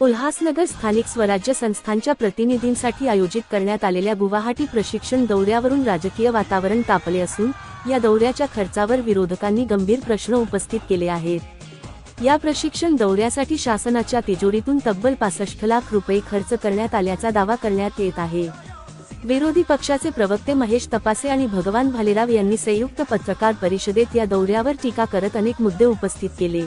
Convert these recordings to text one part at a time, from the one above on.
उल्हासनगर स्थानिक स्वराज्य संस्थांच्या प्रतिनिधींसाठी आयोजित करण्यात आलेल्या गुवाहाटी प्रशिक्षण दौऱ्यावरून राजकीय वातावरण तापले असून या दौऱ्याच्या खर्चावर विरोधकांनी गंभीर प्रश्न उपस्थित केले आहेत। या प्रशिक्षण दौऱ्यासाठी शासनाच्या तिजोरीतून तब्बल 65 लाख रुपये खर्च करण्यात आल्याचा दावा करण्यात येत आहे। विरोधी पक्षाचे प्रवक्ते महेश तपासे आणि भगवान भालेराव यांनी संयुक्त पत्रकार परिषदेत या दौऱ्यावर टीका करत अनेक मुद्दे उपस्थित केले।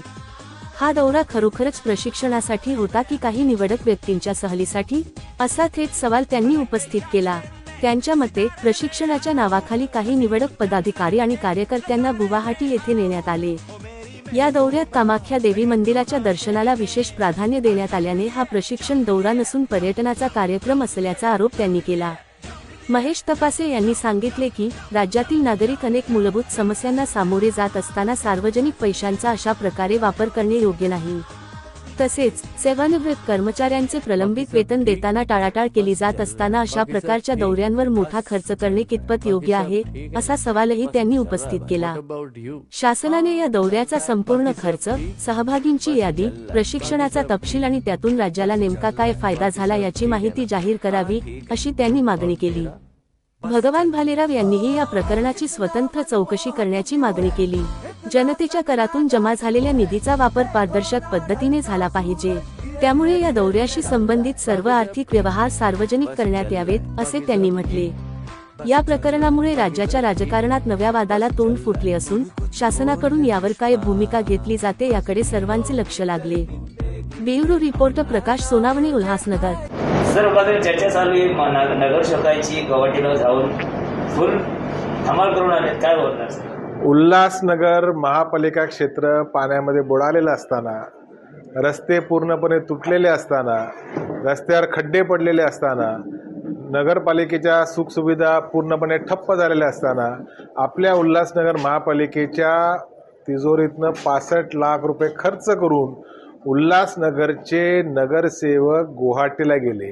हा दौरा खरोखरच प्रशिक्षणासाठी होता की काही निवडक व्यक्तींच्या सहलीसाठी, असा थेट सवाल त्यांनी उपस्थित केला। त्यांच्या मते प्रशिक्षणाच्या नावाखाली काही निवडक पदाधिकारी आणि कार्यकर्त्यांना गुवाहाटी येथे नेण्यात आले। या दौऱ्यात कामाख्या देवी मंदिराच्या दर्शनाला विशेष प्राधान्य देण्यात आल्याने हा प्रशिक्षण दौरा नसून पर्यटनाचा कार्यक्रम असल्याचा आरोप त्यांनी केला। महेश तपासे यांनी सांगितले की राज्यातील नागरिक अनेक मूलभूत समस्यांना सामोरे जात असताना सार्वजनिक पैशांचा अशा प्रकारे वापर करणे योग्य नाही। तसेच सेवानिवृत्त कर्मचाऱ्यांचे प्रलंबित वेतन देताना टाळाटाळ केली जात असताना अशा प्रकारच्या दौऱ्यांवर मोठा खर्च करणे कितपत योग्य आहे, असा सवालही त्यांनी उपस्थित केला। शासनाने या दौऱ्याचा संपूर्ण खर्च, सहभागींची यादी, प्रशिक्षणाचा तपशील आणि त्यातून राज्याला नेमका काय फायदा झाला याची माहिती जाहीर करावी, अशी त्यांनी मागणी केली। भगवान भालेराव यांनीही या प्रकरणाची स्वतंत्र चौकशी करण्याची मागणी केली। जनतेच्या करातून जमा झालेल्या निधीचा वापर पारदर्शक पद्धतीने झाला पाहिजे, त्यामुळे या दौऱ्याशी संबंधित सर्व आर्थिक व्यवहार सार्वजनिक करण्यात यावेत, असे त्यांनी म्हटले। या प्रकरणामुळे राज्याच्या राजकारणात नव्या वादाला तोंड फुटले असून शासनाकडून यावर काय भूमिका घेतली जाते याकडे सर्वांचे लक्ष लागले। ब्युरो रिपोर्ट प्रकाश सोनावणे, उल्हासनगर। सर, चर्चा चालू आहे नगरसेवकांची गुवाहाटीला जाऊन फुल धमाल करून आले, काय बोलणार सर? उल्हासनगर महापालिका क्षेत्र पाण्यामध्ये बुडालेलं असताना, रस्ते पूर्णपणे तुटलेले असताना, रस्त्यावर खड्डे पडलेले असताना, नगरपालिकेच्या सुखसुविधा पूर्णपणे ठप्प झालेल्या असताना आपल्या उल्हासनगर महापालिकेच्या तिजोरीतनं 65 लाख रुपये खर्च करून उल्हासनगरचे नगरसेवक गुवाहाटीला गेले।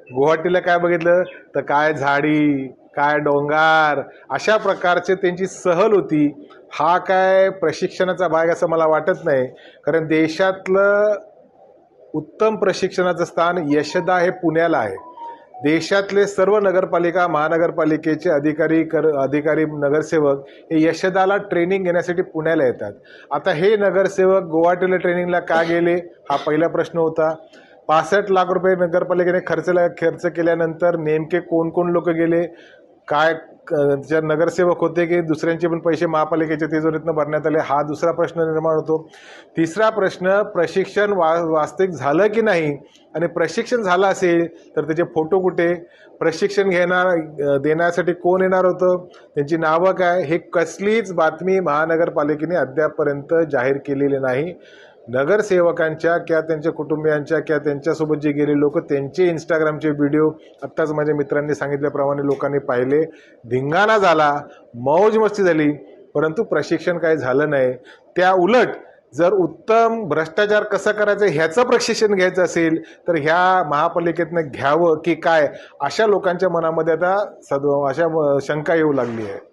गुवाहाटीला काय बघितलं तर काय झाडी, काय डोंगर, अशा प्रकारचे त्यांची सहल होती। हा काय प्रशिक्षणाचा भाग असं मला वाटत नाही, कारण देशातलं उत्तम प्रशिक्षणाचं स्थान यशदा हे पुण्याला आहे। देशातले सर्व नगरपालिका, महानगरपालिकेचे अधिकारी नगरसेवक हे यशदाला ट्रेनिंग घेण्यासाठी पुण्याला येतात। आता हे नगरसेवक गुवाहाटीला ट्रेनिंगला का गेले, हा पहिला प्रश्न होता। 65 लाख रुपये नगरपालिकेने खर्च केल्यानंतर नेमके कोण कोण लोक गेले, काय ज्या नगरसेवक होते की दुसऱ्यांचे पण पैसे महापालिकेच्या तिजोरीतनं भरण्यात आले, हा दुसरा प्रश्न निर्माण होतो। तिसरा प्रश्न, प्रशिक्षण वास्तविक झालं की नाही, आणि प्रशिक्षण झालं असेल तर त्याचे फोटो कुठे, प्रशिक्षण देण्यासाठी कोण येणार होतं, त्यांची नावं काय, हे कसलीच बातमी महानगरपालिकेने अद्यापपर्यंत जाहीर केलेली नाही। नगरसेवकांच्या किंवा त्यांच्या कुटुंबियांच्या किंवा त्यांच्यासोबत जे गेले लोक, त्यांचे इंस्टाग्रामचे व्हिडिओ आत्ताच माझ्या मित्रांनी सांगितल्याप्रमाणे लोकांनी पाहिले, धिंगाणा झाला, मौज मस्ती झाली, परंतु प्रशिक्षण काही झालं नाही। त्या उलट जर उत्तम भ्रष्टाचार कसं करायचं ह्याचं प्रशिक्षण घ्यायचं असेल तर ह्या महापालिकेतनं घ्यावं की काय, अशा लोकांच्या मनामध्ये आता अशा शंका येऊ लागली आहे।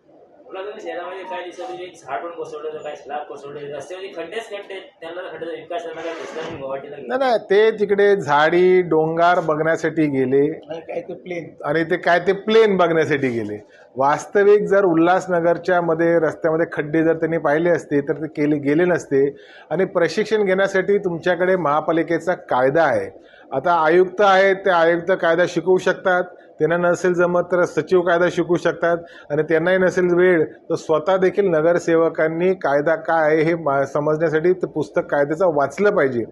शहरामध्ये काय दिवसापूर्वी झाडून कोसळलं, काय स्लॅब कोसळले, रस्त्यावरती खड्डेच खड्डे, त्यांना खड्डे विकासाला काय दिसलं गुवाहाटीला गेले नाही, ते तिकडे झाडी डोंगर बघण्यासाठी गेले आणि ते काय ते प्लेन बघण्यासाठी गेले। वास्तविक जर उल्हासनगरच्या मध्ये रस्त्यामध्ये खड्डे जर त्यांनी पाहिले असते तर ते गेले नसते। आणि प्रशिक्षण घेण्यासाठी तुमच्याकडे महापालिकेचा कायदा आहे। आता आयुक्त आहेत, ते आयुक्त कायदा शिकवू शकतात, त्यांना नसेल जमत तर सचिव कायदा शिकवू शकतात, आणि त्यांनाही नसेल वेळ तर स्वतः देखील नगरसेवकांनी कायदा काय आहे हे समजण्यासाठी ते पुस्तक कायद्याचं वाचलं पाहिजे।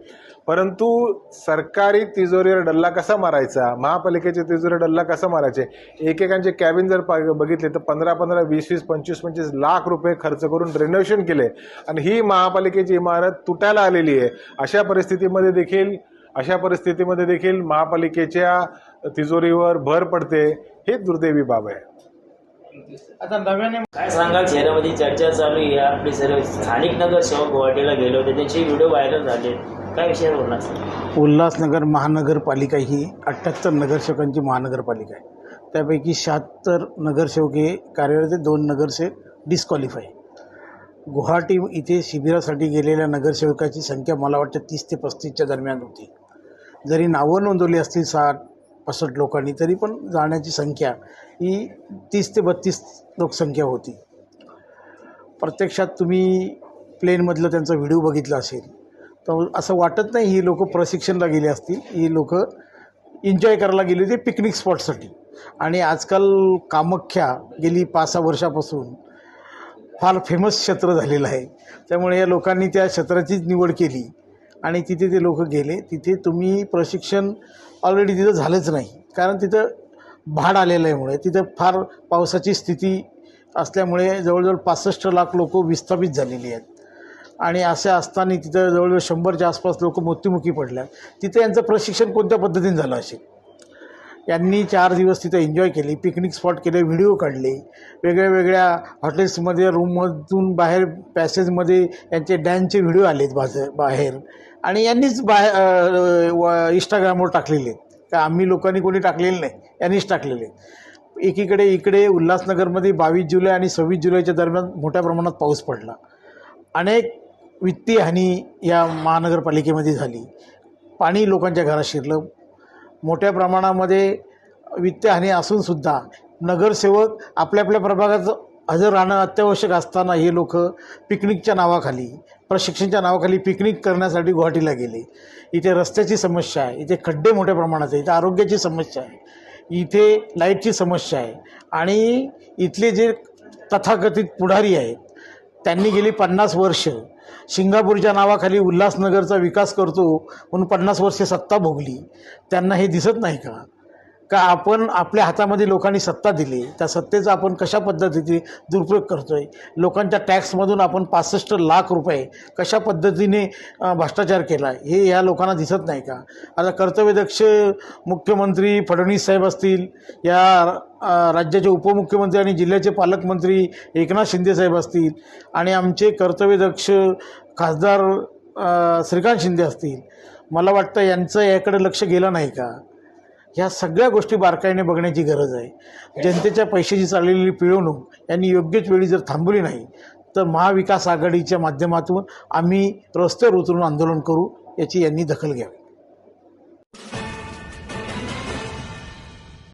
परंतु सरकारी तिजोरीवर डल्ला कसा मारायचा, महापालिकेच्या तिजोरीवर डल्ला कसा मारायचे, एकेकांचे कॅबिन जर बघितले तर 15-15, 20-20, 25-25 लाख रुपये खर्च करून रेनोव्हेशन केले, आणि ही महापालिकेची इमारत तुटायला आलेली आहे। अशा परिस्थितीमध्ये देखील महापालिकेच्या तिजोरीवर भर पडते, हे दुर्दैवी बाब आहे। आता नव्याने काय सांगाल, शहरामध्ये चर्चा चालू आहे, आपले सर्व स्थानिक नगरसेवक गुवाहाटीला गेले होते, त्यांचे व्हिडिओ व्हायरल झाले, काय विषय बोलणार? उल्हासनगर महानगरपालिका ही 78 नगरसेवकांची महानगरपालिका आहे। त्यापैकी 76 नगरसेवक हे कार्यरत, 2 नगरसेवक डिस्क्वालिफाय। गुवाहाटी इथे शिबिरासाठी गेलेल्या नगरसेवकाची संख्या मला वाटतं 30 ते 35च्या दरम्यान होती। जरी नावं नोंदवली असतील 60-65 लोकांनी, तरी पण जाण्याची संख्या ही 30 ते 32 लोकसंख्या होती. प्रत्यक्षात तुम्ही प्लेनमधलं त्यांचा व्हिडिओ बघितला असेल तर असं वाटत नाही ही लोकं प्रशिक्षणाला गेली असतील. ही लोकं एन्जॉय करायला गेली होती पिकनिक स्पॉटसाठी. आणि आजकाल कामाख्या गेली 5-6 वर्षापासून फार फेमस क्षेत्र झालेलं आहे. त्यामुळे या लोकांनी त्या क्षेत्राचीच निवड केली आणि तिथे ते लोक गेले. तिथे तुम्ही प्रशिक्षण ऑलरेडी तिथं झालंच नाही, कारण तिथं भाड आलेलं आहे. मुळे तिथं फार पावसाची स्थिती असल्यामुळे जवळजवळ 65 लाख लोक विस्थापित झालेली आहेत. आणि असे असताना तिथं जवळजवळ 100च्या आसपास लोक मृत्युमुखी पडल्या. तिथे यांचं प्रशिक्षण कोणत्या पद्धतीने झालं असेल? यांनी 4 दिवस तिथं एन्जॉय केली, पिकनिक स्पॉट केले, व्हिडिओ काढले, वेगळ्या वेगळ्या हॉटेल्समध्ये रूममधून बाहेर पॅसेजमध्ये यांचे डॅन्सचे व्हिडिओ आलेत बाहेर. आणि यांनीच इंस्टाग्रामवर टाकलेले आहेत, का आम्ही लोकांनी कोणी टाकलेलं नाही, यांनीच टाकलेले. एकीकडे इकडे उल्हासनगरमध्ये 22 जुलै आणि 26 जुलैच्या दरम्यान मोठ्या प्रमाणात पाऊस पडला. अनेक वित्तीय हानी या महानगरपालिकेमध्ये झाली. पाणी लोकांच्या घरात शिरलं. मोठ्या प्रमाणामध्ये वित्तीय हानी असूनसुद्धा नगरसेवक आपल्या आपल्या प्रभागात हजर राहणं अत्यावश्यक असताना हे लोक पिकनिकच्या नावाखाली, प्रशिक्षणाच्या नावाखाली पिकनिक करण्यासाठी गुवाहाटीला गेले. इथे रस्त्याची समस्या आहे, इथे खड्डे मोठ्या प्रमाणात आहे, इथे आरोग्याची समस्या आहे, इथे लाईटची समस्या आहे. आणि इथले जे तथाकथित पुढारी आहेत त्यांनी गेली 50 वर्ष सिंगापूरच्या नावाखाली उल्हासनगरचा विकास करतो म्हणून 50 वर्षे सत्ता भोगली. त्यांना हे दिसत नाही का आपण आपल्या हातामध्ये लोकांनी सत्ता दिली, त्या सत्तेचा आपण कशा पद्धतीने दुरुपयोग करतो आहे? लोकांच्या टॅक्समधून आपण 65 लाख रुपये कशा पद्धतीने भ्रष्टाचार केला आहे हे ह्या लोकांना दिसत नाही का? आता कर्तव्यदक्ष मुख्यमंत्री फडणवीस साहेब असतील, या राज्याचे उपमुख्यमंत्री आणि जिल्ह्याचे पालकमंत्री एकनाथ शिंदे साहेब असतील, आणि आमचे कर्तव्यदक्ष खासदार श्रीकांत शिंदे असतील, मला वाटतं यांचं याकडे लक्ष गेलं नाही का? ह्या सगळ्या गोष्टी बारकाईने बघण्याची गरज आहे. जनतेच्या पैशाची चाललेली पिळवणूक यांनी योग्यच वेळी जर थांबवली नाही तर महाविकास आघाडीच्या माध्यमातून आम्ही रस्त्यावर उतरून आंदोलन करू, याची यांनी दखल घ्यावी.